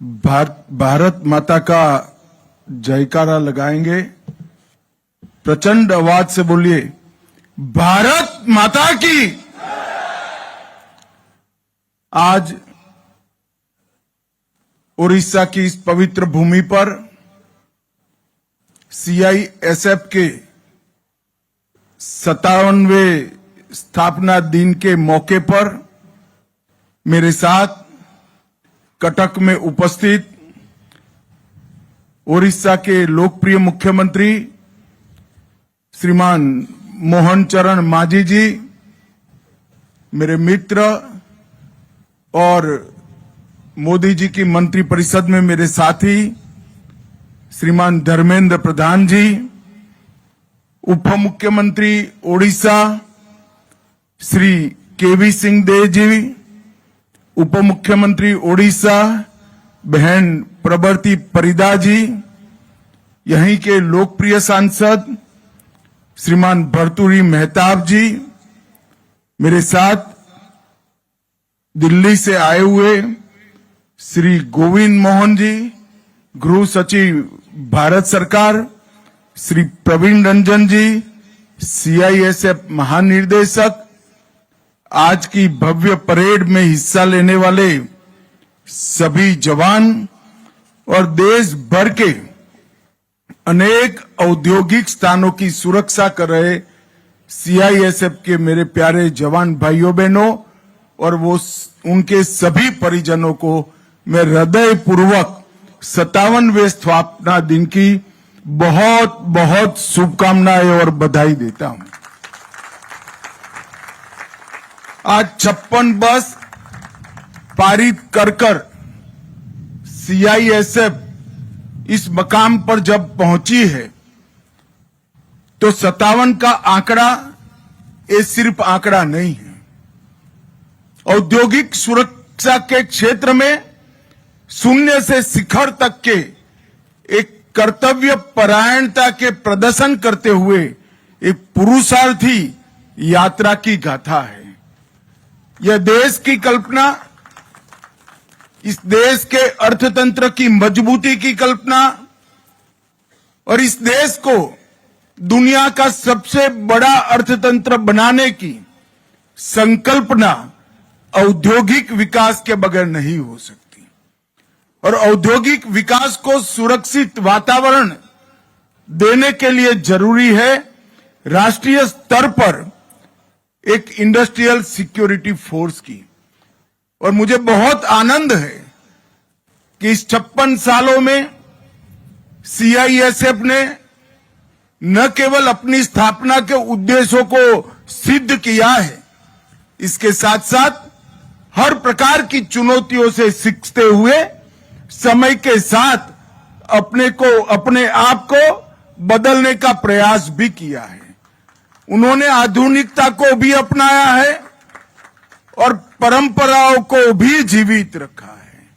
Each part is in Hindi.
भारत माता का जयकारा लगाएंगे। प्रचंड आवाज से बोलिए, भारत माता की। आज उड़ीसा की इस पवित्र भूमि पर सीआईएसएफ के 57वें स्थापना दिन के मौके पर मेरे साथ कटक में उपस्थित उड़ीसा के लोकप्रिय मुख्यमंत्री श्रीमान मोहन चरण मांझी जी, मेरे मित्र और मोदी जी की मंत्रिपरिषद में मेरे साथी श्रीमान धर्मेंद्र प्रधान जी, उप मुख्यमंत्री ओडिशा श्री केवी सिंह देव जी, उप मुख्यमंत्री ओडिशा बहन प्रबर्ती परिदा जी, यहीं के लोकप्रिय सांसद श्रीमान भर्तृहरि मेहताब जी, मेरे साथ दिल्ली से आए हुए श्री गोविंद मोहन जी, गृह सचिव भारत सरकार, श्री प्रवीण रंजन जी, सीआईएसएफ महानिर्देशक, आज की भव्य परेड में हिस्सा लेने वाले सभी जवान और देश भर के अनेक औद्योगिक स्थानों की सुरक्षा कर रहे सीआईएसएफ के मेरे प्यारे जवान भाइयों बहनों और वो उनके सभी परिजनों को मैं हृदय पूर्वक 57वें स्थापना दिन की बहुत बहुत शुभकामनाएं और बधाई देता हूं। आज 56 बस पारित कर सीआईएसएफ इस मकाम पर जब पहुंची है तो 57 का आंकड़ा ये सिर्फ आंकड़ा नहीं है। औद्योगिक सुरक्षा के क्षेत्र में शून्य से शिखर तक के एक कर्तव्य परायणता के प्रदर्शन करते हुए एक पुरुषार्थी यात्रा की गाथा है। यह देश की कल्पना, इस देश के अर्थतंत्र की मजबूती की कल्पना और इस देश को दुनिया का सबसे बड़ा अर्थतंत्र बनाने की संकल्पना औद्योगिक विकास के बगैर नहीं हो सकती। और औद्योगिक विकास को सुरक्षित वातावरण देने के लिए जरूरी है राष्ट्रीय स्तर पर एक इंडस्ट्रियल सिक्योरिटी फोर्स की। और मुझे बहुत आनंद है कि इस 56 सालों में सीआईएसएफ ने न केवल अपनी स्थापना के उद्देश्यों को सिद्ध किया है, इसके साथ साथ हर प्रकार की चुनौतियों से सीखते हुए समय के साथ अपने आप को बदलने का प्रयास भी किया है। उन्होंने आधुनिकता को भी अपनाया है और परंपराओं को भी जीवित रखा है।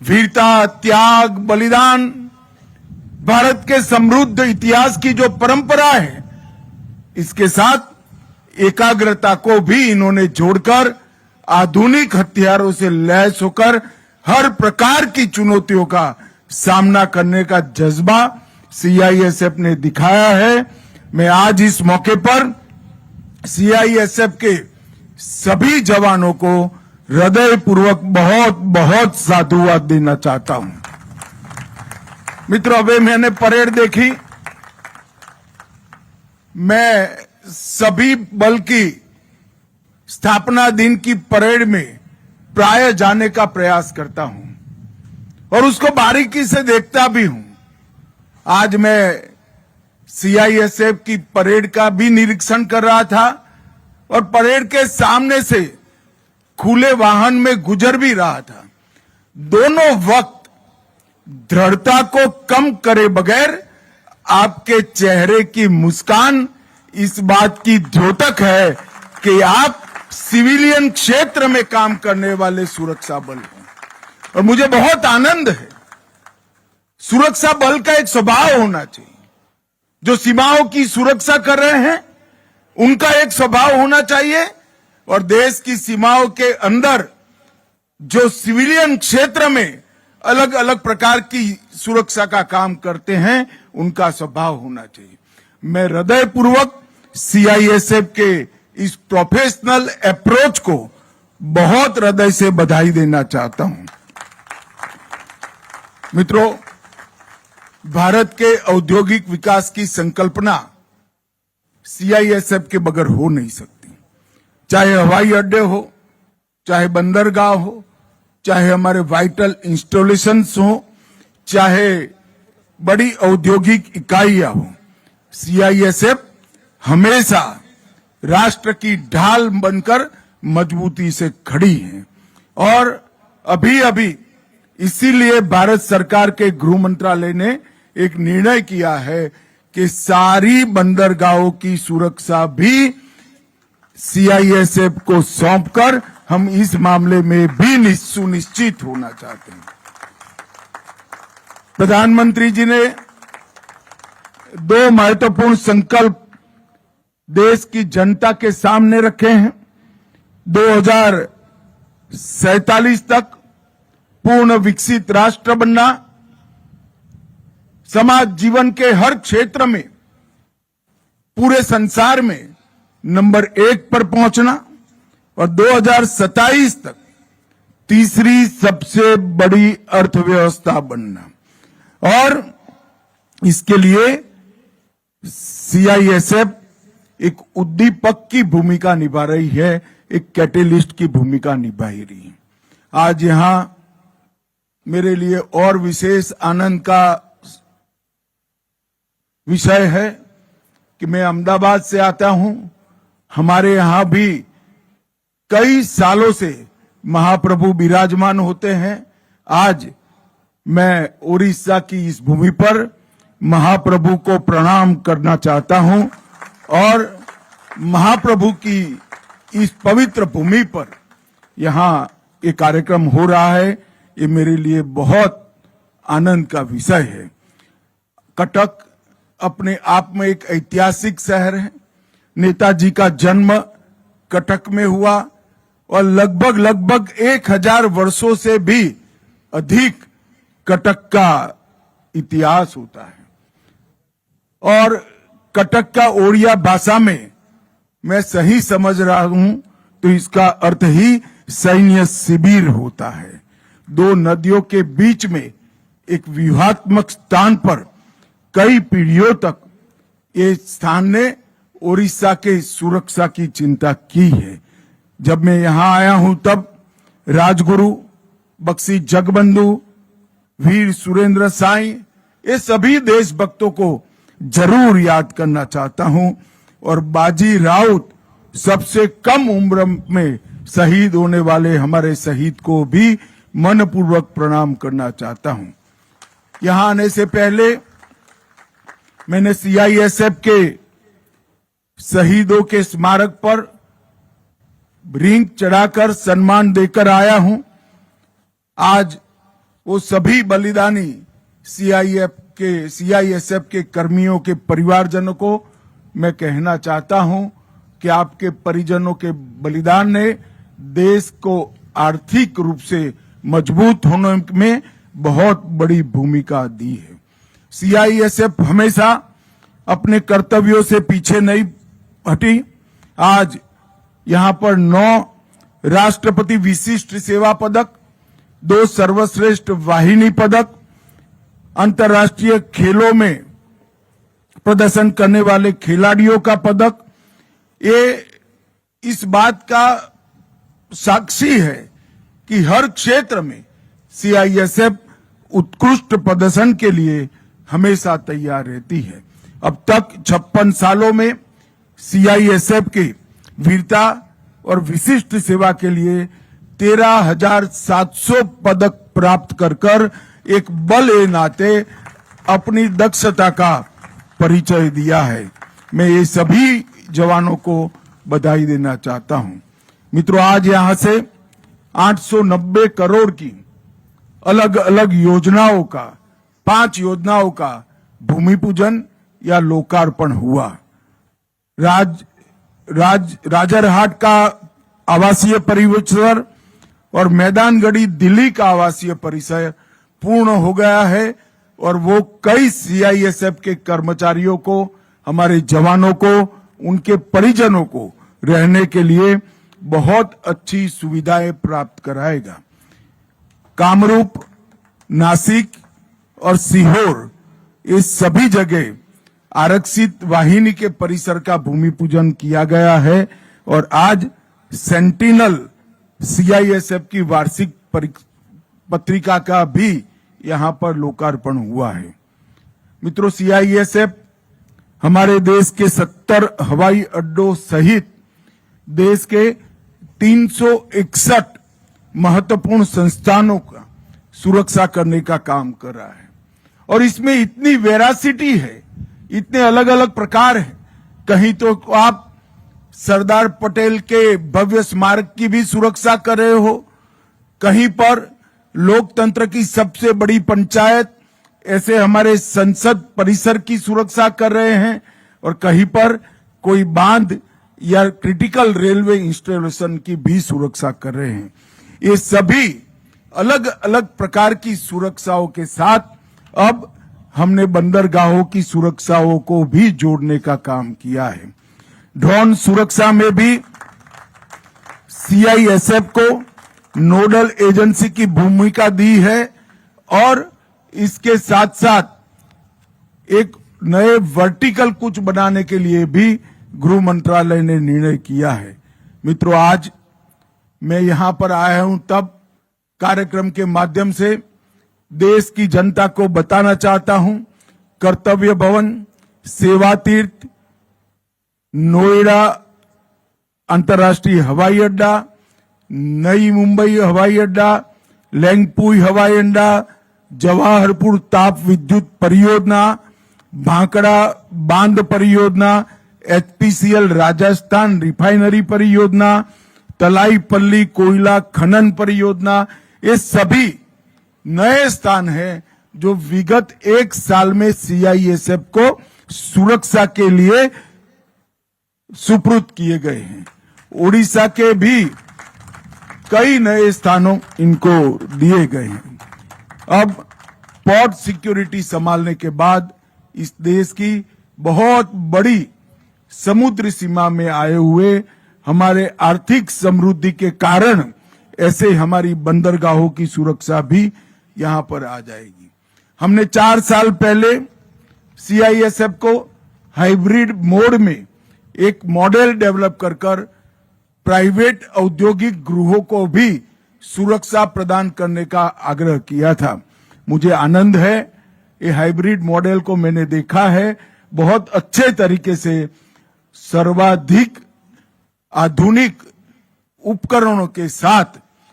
वीरता, त्याग, बलिदान, भारत के समृद्ध इतिहास की जो परंपरा है, इसके साथ एकाग्रता को भी इन्होंने जोड़कर आधुनिक हथियारों से लैस होकर हर प्रकार की चुनौतियों का सामना करने का जज्बा सीआईएसएफ ने दिखाया है। मैं आज इस मौके पर सीआईएसएफ के सभी जवानों को हृदयपूर्वक बहुत बहुत साधुवाद देना चाहता हूं। मित्रों, अभी मैंने परेड देखी। मैं सभी बल की स्थापना दिन की परेड में प्राय जाने का प्रयास करता हूं और उसको बारीकी से देखता भी हूं। आज मैं सीआईएसएफ की परेड का भी निरीक्षण कर रहा था और परेड के सामने से खुले वाहन में गुजर भी रहा था। दोनों वक्त दृढ़ता को कम करे बगैर आपके चेहरे की मुस्कान इस बात की द्योतक है कि आप सिविलियन क्षेत्र में काम करने वाले सुरक्षा बल हैं। और मुझे बहुत आनंद है। सुरक्षा बल का एक स्वभाव होना चाहिए। जो सीमाओं की सुरक्षा कर रहे हैं उनका एक स्वभाव होना चाहिए और देश की सीमाओं के अंदर जो सिविलियन क्षेत्र में अलग अलग प्रकार की सुरक्षा का काम करते हैं, उनका स्वभाव होना चाहिए। मैं हृदयपूर्वक सीआईएसएफ के इस प्रोफेशनल अप्रोच को बहुत हृदय से बधाई देना चाहता हूं। मित्रों, भारत के औद्योगिक विकास की संकल्पना सीआईएसएफ के बगैर हो नहीं सकती। चाहे हवाई अड्डे हो, चाहे बंदरगाह हो, चाहे हमारे वाइटल इंस्टॉलेशंस हो, चाहे बड़ी औद्योगिक इकाइयां हो, सीआईएसएफ हमेशा राष्ट्र की ढाल बनकर मजबूती से खड़ी है। और अभी अभी इसीलिए भारत सरकार के गृह मंत्रालय ने एक निर्णय किया है कि सारी बंदरगाहों की सुरक्षा भी सीआईएसएफ को सौंपकर हम इस मामले में भी सुनिश्चित होना चाहते हैं। प्रधानमंत्री जी ने 2 महत्वपूर्ण संकल्प देश की जनता के सामने रखे हैं। 2047 तक पूर्ण विकसित राष्ट्र बनना, समाज जीवन के हर क्षेत्र में पूरे संसार में नंबर 1 पर पहुंचना और 2027 तक तीसरी सबसे बड़ी अर्थव्यवस्था बनना। और इसके लिए सीआईएसएफ एक उद्दीपक की भूमिका निभा रही है, एक कैटेलिस्ट की भूमिका निभा रही है। आज यहां मेरे लिए और विशेष आनंद का विषय है कि मैं अहमदाबाद से आता हूं। हमारे यहां भी कई सालों से महाप्रभु विराजमान होते हैं। आज मैं उड़ीसा की इस भूमि पर महाप्रभु को प्रणाम करना चाहता हूं और महाप्रभु की इस पवित्र भूमि पर यहां ये कार्यक्रम हो रहा है, ये मेरे लिए बहुत आनंद का विषय है। कटक अपने आप में एक ऐतिहासिक शहर है। नेताजी का जन्म कटक में हुआ और लगभग 1000 वर्षों से भी अधिक कटक का इतिहास होता है। और कटक का ओडिया भाषा में मैं सही समझ रहा हूं तो इसका अर्थ ही सैन्य शिविर होता है। 2 नदियों के बीच में एक व्यूहात्मक स्थान पर कई पीढ़ियों तक ये स्थान ने ओडिशा के सुरक्षा की चिंता की है। जब मैं यहां आया हूं तब राजगुरु, बख्शी जगबंधु, वीर सुरेंद्र साई, ये सभी देशभक्तों को जरूर याद करना चाहता हूं। और बाजी राउत, सबसे कम उम्र में शहीद होने वाले हमारे शहीद को भी मनपूर्वक प्रणाम करना चाहता हूं। यहां आने से पहले मैंने सीआईएसएफ के शहीदों के स्मारक पर रिंग चढ़ाकर सम्मान देकर आया हूं। आज वो सभी बलिदानी सीआईएसएफ के कर्मियों के परिवारजनों को मैं कहना चाहता हूं कि आपके परिजनों के बलिदान ने देश को आर्थिक रूप से मजबूत होने में बहुत बड़ी भूमिका दी है। सीआईएसएफ हमेशा अपने कर्तव्यों से पीछे नहीं हटी। आज यहां पर 9 राष्ट्रपति विशिष्ट सेवा पदक, 2 सर्वश्रेष्ठ वाहिनी पदक, अंतर्राष्ट्रीय खेलों में प्रदर्शन करने वाले खिलाड़ियों का पदक, ये इस बात का साक्षी है कि हर क्षेत्र में सीआईएसएफ उत्कृष्ट प्रदर्शन के लिए हमेशा तैयार रहती है। अब तक 56 सालों में सीआईएसएफ के वीरता और विशिष्ट सेवा के लिए 13,700 पदक प्राप्त कर एक बल ए नाते अपनी दक्षता का परिचय दिया है। मैं ये सभी जवानों को बधाई देना चाहता हूं। मित्रों, आज यहां से 890 करोड़ की अलग अलग योजनाओं का, 5 योजनाओं का भूमि पूजन या लोकार्पण हुआ। राजरहाट का आवासीय परिसर और मैदानगढ़ी दिल्ली का आवासीय पूर्ण हो गया है और वो कई सीआईएसएफ के कर्मचारियों को, हमारे जवानों को, उनके परिजनों को रहने के लिए बहुत अच्छी सुविधाएं प्राप्त कराएगा। कामरूप, नासिक और सीहोर, इस सभी जगह आरक्षित वाहिनी के परिसर का भूमि पूजन किया गया है और आज सेंटिनल सीआईएसएफ की वार्षिक पत्रिका का भी यहां पर लोकार्पण हुआ है। मित्रों, सीआईएसएफ हमारे देश के 70 हवाई अड्डों सहित देश के 361 महत्वपूर्ण संस्थानों का सुरक्षा करने का काम कर रहा है और इसमें इतनी वेरासिटी है, इतने अलग अलग प्रकार है। कहीं तो आप सरदार पटेल के भव्य स्मारक की भी सुरक्षा कर रहे हो, कहीं पर लोकतंत्र की सबसे बड़ी पंचायत ऐसे हमारे संसद परिसर की सुरक्षा कर रहे हैं और कहीं पर कोई बांध या क्रिटिकल रेलवे इंस्टॉलेशन की भी सुरक्षा कर रहे हैं। ये सभी अलग अलग प्रकार की सुरक्षाओं के साथ अब हमने बंदरगाहों की सुरक्षाओं को भी जोड़ने का काम किया है। ड्रोन सुरक्षा में भी सीआईएसएफ को नोडल एजेंसी की भूमिका दी है और इसके साथ साथ एक नए वर्टिकल कुछ बनाने के लिए भी गृह मंत्रालय ने निर्णय किया है। मित्रों, आज मैं यहां पर आया हूं तब कार्यक्रम के माध्यम से देश की जनता को बताना चाहता हूं, कर्तव्य भवन, सेवा तीर्थ, नोएडा अंतर्राष्ट्रीय हवाई अड्डा, नई मुंबई हवाई अड्डा, लेंगपुई हवाई अड्डा, जवाहरपुर ताप विद्युत परियोजना, भांकड़ा बांध परियोजना, एचपीसीएल राजस्थान रिफाइनरी परियोजना, तलाईपल्ली कोयला खनन परियोजना, ये सभी नए स्थान हैं जो विगत एक साल में सीआईएसएफ को सुरक्षा के लिए सुपुर्द किए गए हैं। ओडिशा के भी कई नए स्थानों इनको दिए गए हैं। अब पोर्ट सिक्योरिटी संभालने के बाद इस देश की बहुत बड़ी समुद्र सीमा में आए हुए हमारे आर्थिक समृद्धि के कारण ऐसे हमारी बंदरगाहों की सुरक्षा भी यहां पर आ जाएगी। हमने 4 साल पहले सीआईएसएफ को हाइब्रिड मोड में एक मॉडल डेवलप कर प्राइवेट औद्योगिक गृहों को भी सुरक्षा प्रदान करने का आग्रह किया था। मुझे आनंद है, ये हाइब्रिड मॉडल को मैंने देखा है, बहुत अच्छे तरीके से सर्वाधिक आधुनिक उपकरणों के साथ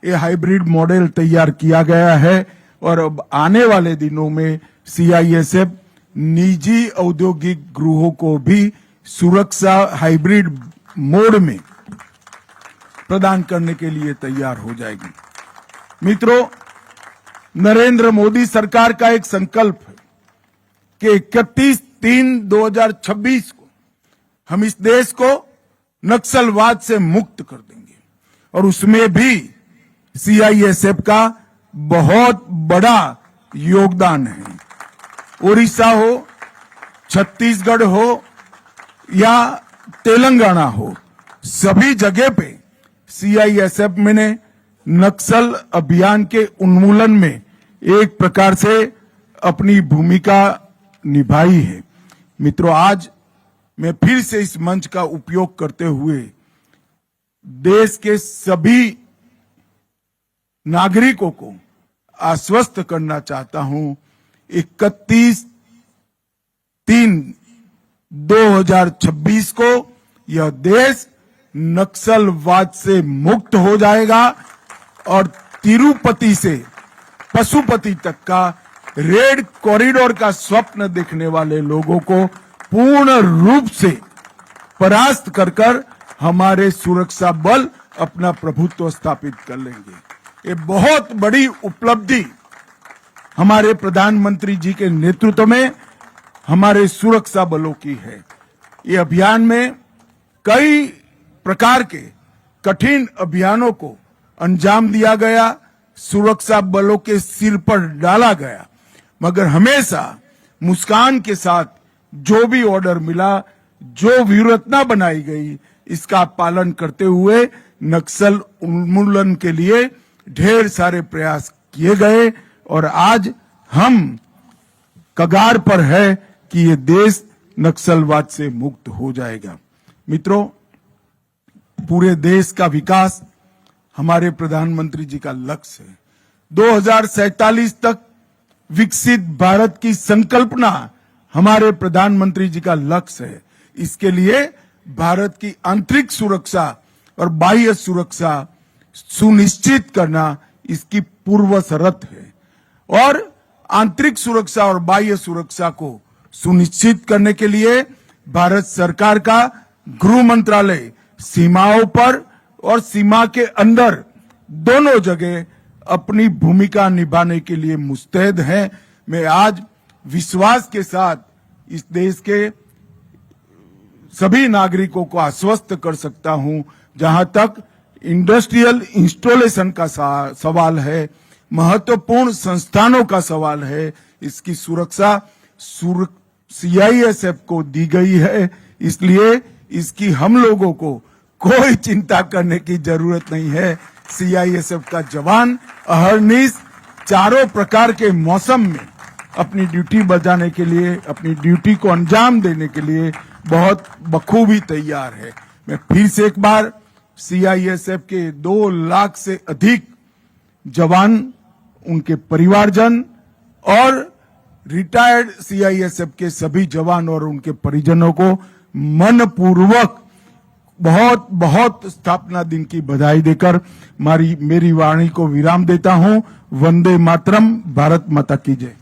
ये हाइब्रिड मॉडल तैयार किया गया है और अब आने वाले दिनों में सीआईएसएफ निजी औद्योगिक गृहों को भी सुरक्षा हाइब्रिड मोड में प्रदान करने के लिए तैयार हो जाएगी। मित्रों, नरेंद्र मोदी सरकार का एक संकल्प है कि 31/3/2026 को हम इस देश को नक्सलवाद से मुक्त कर देंगे और उसमें भी सीआईएसएफ का बहुत बड़ा योगदान है। ओडिशा हो, छत्तीसगढ़ हो या तेलंगाना हो, सभी जगह पे सीआईएसएफ ने नक्सल अभियान के उन्मूलन में एक प्रकार से अपनी भूमिका निभाई है। मित्रों, आज मैं फिर से इस मंच का उपयोग करते हुए देश के सभी नागरिकों को आश्वस्त करना चाहता हूं, 31/3/2026 को यह देश नक्सलवाद से मुक्त हो जाएगा और तिरुपति से पशुपति तक का रेड कॉरिडोर का स्वप्न देखने वाले लोगों को पूर्ण रूप से परास्त कर हमारे सुरक्षा बल अपना प्रभुत्व स्थापित कर लेंगे। ये बहुत बड़ी उपलब्धि हमारे प्रधानमंत्री जी के नेतृत्व में हमारे सुरक्षा बलों की है। ये अभियान में कई प्रकार के कठिन अभियानों को अंजाम दिया गया, सुरक्षा बलों के सिर पर डाला गया, मगर हमेशा मुस्कान के साथ जो भी ऑर्डर मिला, जो व्यूहरचना बनाई गई, इसका पालन करते हुए नक्सल उन्मूलन के लिए ढेर सारे प्रयास किए गए और आज हम कगार पर है कि ये देश नक्सलवाद से मुक्त हो जाएगा। मित्रों, पूरे देश का विकास हमारे प्रधानमंत्री जी का लक्ष्य है। 2047 तक विकसित भारत की संकल्पना हमारे प्रधानमंत्री जी का लक्ष्य है। इसके लिए भारत की आंतरिक सुरक्षा और बाह्य सुरक्षा सुनिश्चित करना इसकी पूर्व शर्त है और आंतरिक सुरक्षा और बाह्य सुरक्षा को सुनिश्चित करने के लिए भारत सरकार का गृह मंत्रालय सीमाओं पर और सीमा के अंदर दोनों जगह अपनी भूमिका निभाने के लिए मुस्तैद है। मैं आज विश्वास के साथ इस देश के सभी नागरिकों को आश्वस्त कर सकता हूं, जहां तक इंडस्ट्रियल इंस्टॉलेशन का सवाल है, महत्वपूर्ण संस्थानों का सवाल है, इसकी सुरक्षा सीआईएसएफ को दी गई है। इसलिए इसकी हम लोगों को कोई चिंता करने की जरूरत नहीं है। सीआईएसएफ का जवान अहरनिश चारों प्रकार के मौसम में अपनी ड्यूटी बजाने के लिए, अपनी ड्यूटी को अंजाम देने के लिए बहुत बखूबी तैयार है। मैं फिर से एक बार सीआईएसएफ के 2 लाख से अधिक जवान, उनके परिवारजन और रिटायर्ड सीआईएसएफ के सभी जवान और उनके परिजनों को मनपूर्वक बहुत बहुत स्थापना दिन की बधाई देकर मेरी वाणी को विराम देता हूं। वंदे मातरम। भारत माता की जय।